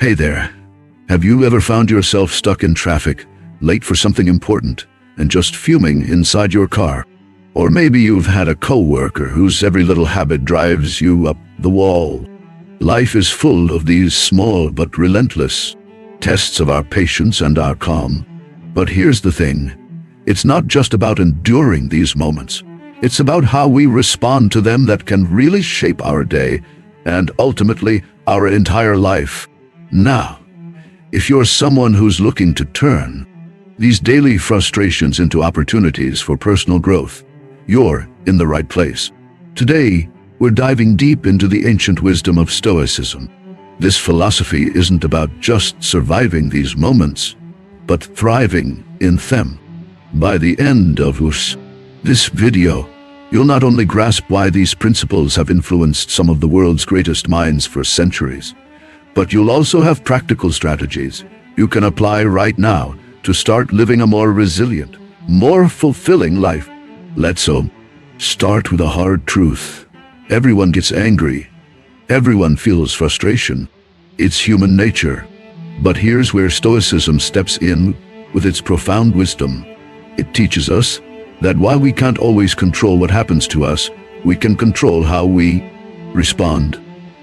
Hey there. Have you ever found yourself stuck in traffic, late for something important, and just fuming inside your car? Or maybe you've had a coworker whose every little habit drives you up the wall. Life is full of these small but relentless tests of our patience and our calm. But here's the thing. It's not just about enduring these moments. It's about how we respond to them that can really shape our day and ultimately our entire life. Now, if you're someone who's looking to turn these daily frustrations into opportunities for personal growth, you're in the right place. Today, we're diving deep into the ancient wisdom of Stoicism. This philosophy isn't about just surviving these moments, but thriving in them. By the end of this video, you'll not only grasp why these principles have influenced some of the world's greatest minds for centuries, but you'll also have practical strategies you can apply right now to start living a more resilient, more fulfilling life. Let's start with a hard truth. Everyone gets angry. Everyone feels frustration. It's human nature. But here's where Stoicism steps in with its profound wisdom. It teaches us that while we can't always control what happens to us, we can control how we respond.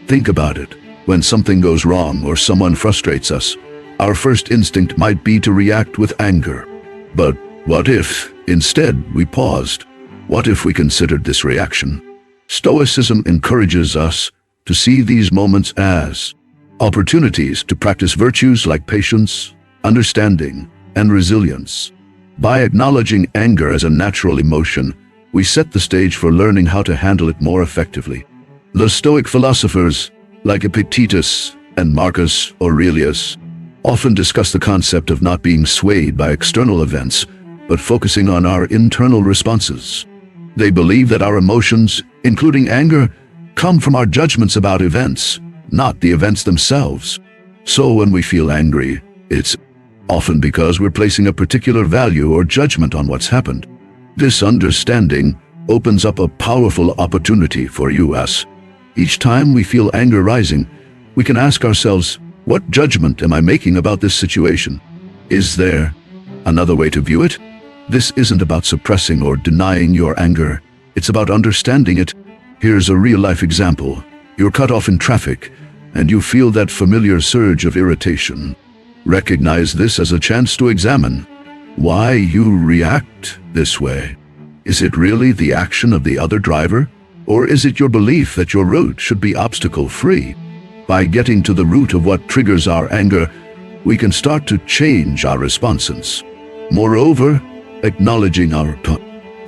Think about it. When something goes wrong or someone frustrates us, our first instinct might be to react with anger. But what if, instead, we paused? What if we considered this reaction? Stoicism encourages us to see these moments as opportunities to practice virtues like patience, understanding, and resilience. By acknowledging anger as a natural emotion, we set the stage for learning how to handle it more effectively. The Stoic philosophers, like Epictetus and Marcus Aurelius, often discuss the concept of not being swayed by external events, but focusing on our internal responses. They believe that our emotions, including anger, come from our judgments about events, not the events themselves. So when we feel angry, it's often because we're placing a particular value or judgment on what's happened. This understanding opens up a powerful opportunity for us. Each time we feel anger rising, we can ask ourselves, what judgment am I making about this situation? Is there another way to view it? This isn't about suppressing or denying your anger. It's about understanding it. Here's a real-life example. You're cut off in traffic, and you feel that familiar surge of irritation. Recognize this as a chance to examine why you react this way. Is it really the action of the other driver? Or is it your belief that your route should be obstacle-free? By getting to the root of what triggers our anger, we can start to change our responses. Moreover, acknowledging our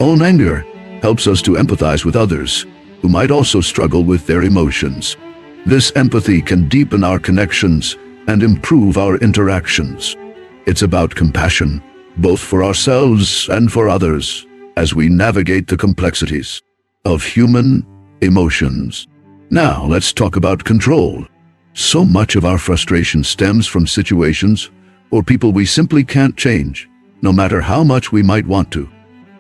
own anger helps us to empathize with others who might also struggle with their emotions. This empathy can deepen our connections and improve our interactions. It's about compassion, both for ourselves and for others, as we navigate the complexities of human emotions. Now, let's talk about control. So much of our frustration stems from situations or people we simply can't change, no matter how much we might want to.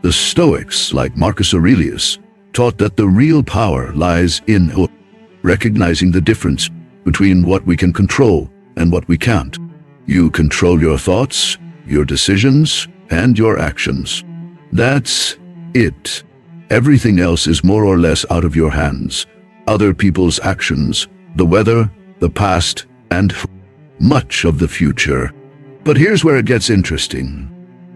The Stoics, like Marcus Aurelius, taught that the real power lies in recognizing the difference between what we can control and what we can't. You control your thoughts, your decisions, and your actions. That's it. Everything else is more or less out of your hands. Other people's actions, the weather, the past, and much of the future. But here's where it gets interesting.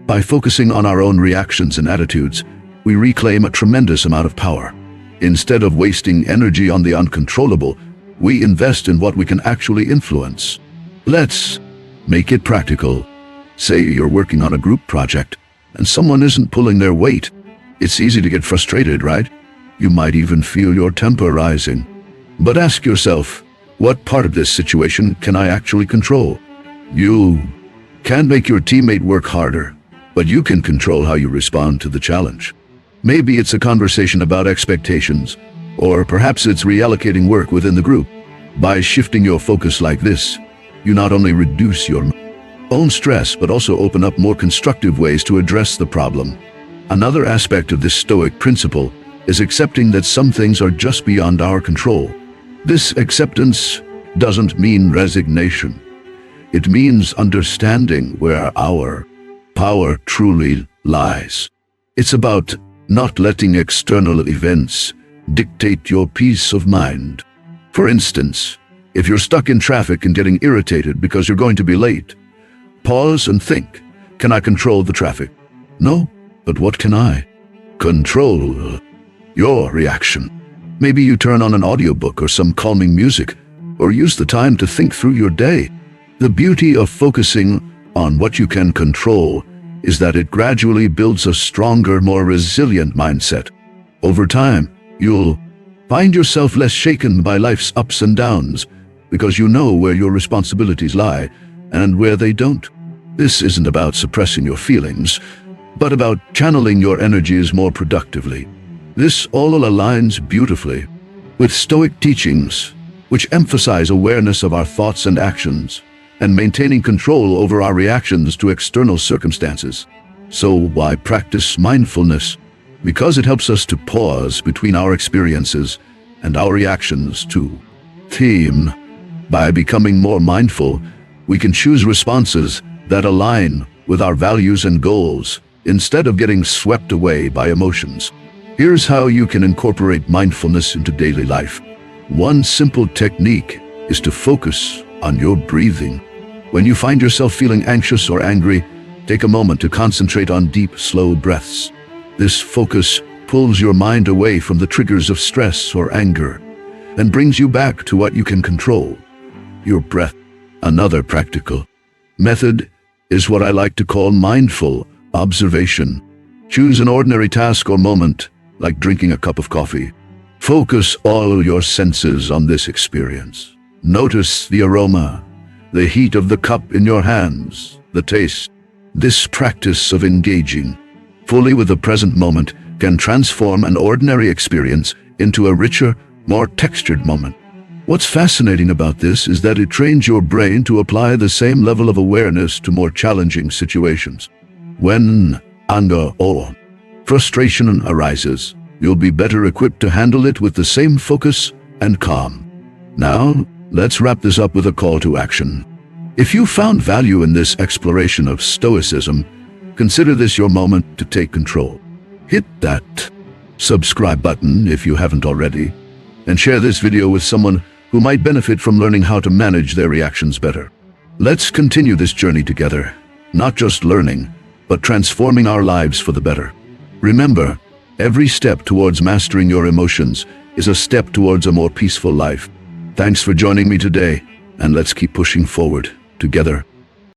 By focusing on our own reactions and attitudes, we reclaim a tremendous amount of power. Instead of wasting energy on the uncontrollable, we invest in what we can actually influence. Let's make it practical. Say you're working on a group project, and someone isn't pulling their weight. It's easy to get frustrated, right? You might even feel your temper rising. But ask yourself, what part of this situation can I actually control? You can't make your teammate work harder, but you can control how you respond to the challenge. Maybe it's a conversation about expectations, or perhaps it's reallocating work within the group. By shifting your focus like this, you not only reduce your own stress, but also open up more constructive ways to address the problem. Another aspect of this Stoic principle is accepting that some things are just beyond our control. This acceptance doesn't mean resignation. It means understanding where our power truly lies. It's about not letting external events dictate your peace of mind. For instance, if you're stuck in traffic and getting irritated because you're going to be late, pause and think, can I control the traffic? No, but what can I? Control your reaction. Maybe you turn on an audiobook or some calming music, or use the time to think through your day. The beauty of focusing on what you can control is that it gradually builds a stronger, more resilient mindset. Over time, you'll find yourself less shaken by life's ups and downs because you know where your responsibilities lie and where they don't. This isn't about suppressing your feelings, but about channeling your energies more productively. This all aligns beautifully with Stoic teachings, which emphasize awareness of our thoughts and actions and maintaining control over our reactions to external circumstances. So why practice mindfulness? Because it helps us to pause between our experiences and our reactions to theme. By becoming more mindful, we can choose responses that align with our values and goals instead of getting swept away by emotions. Here's how you can incorporate mindfulness into daily life. One simple technique is to focus on your breathing. When you find yourself feeling anxious or angry, take a moment to concentrate on deep, slow breaths. This focus pulls your mind away from the triggers of stress or anger and brings you back to what you can control, your breath. Another practical method is what I like to call mindful observation. Choose an ordinary task or moment, like drinking a cup of coffee. Focus all your senses on this experience. Notice the aroma, the heat of the cup in your hands, the taste. This practice of engaging fully with the present moment can transform an ordinary experience into a richer, more textured moment. What's fascinating about this is that it trains your brain to apply the same level of awareness to more challenging situations. When anger or frustration arises, you'll be better equipped to handle it with the same focus and calm. Now, let's wrap this up with a call to action. If you found value in this exploration of Stoicism, consider this your moment to take control. Hit that subscribe button if you haven't already, and share this video with someone who might benefit from learning how to manage their reactions better. Let's continue this journey together, not just learning, but transforming our lives for the better. Remember, every step towards mastering your emotions is a step towards a more peaceful life. Thanks for joining me today, and let's keep pushing forward together.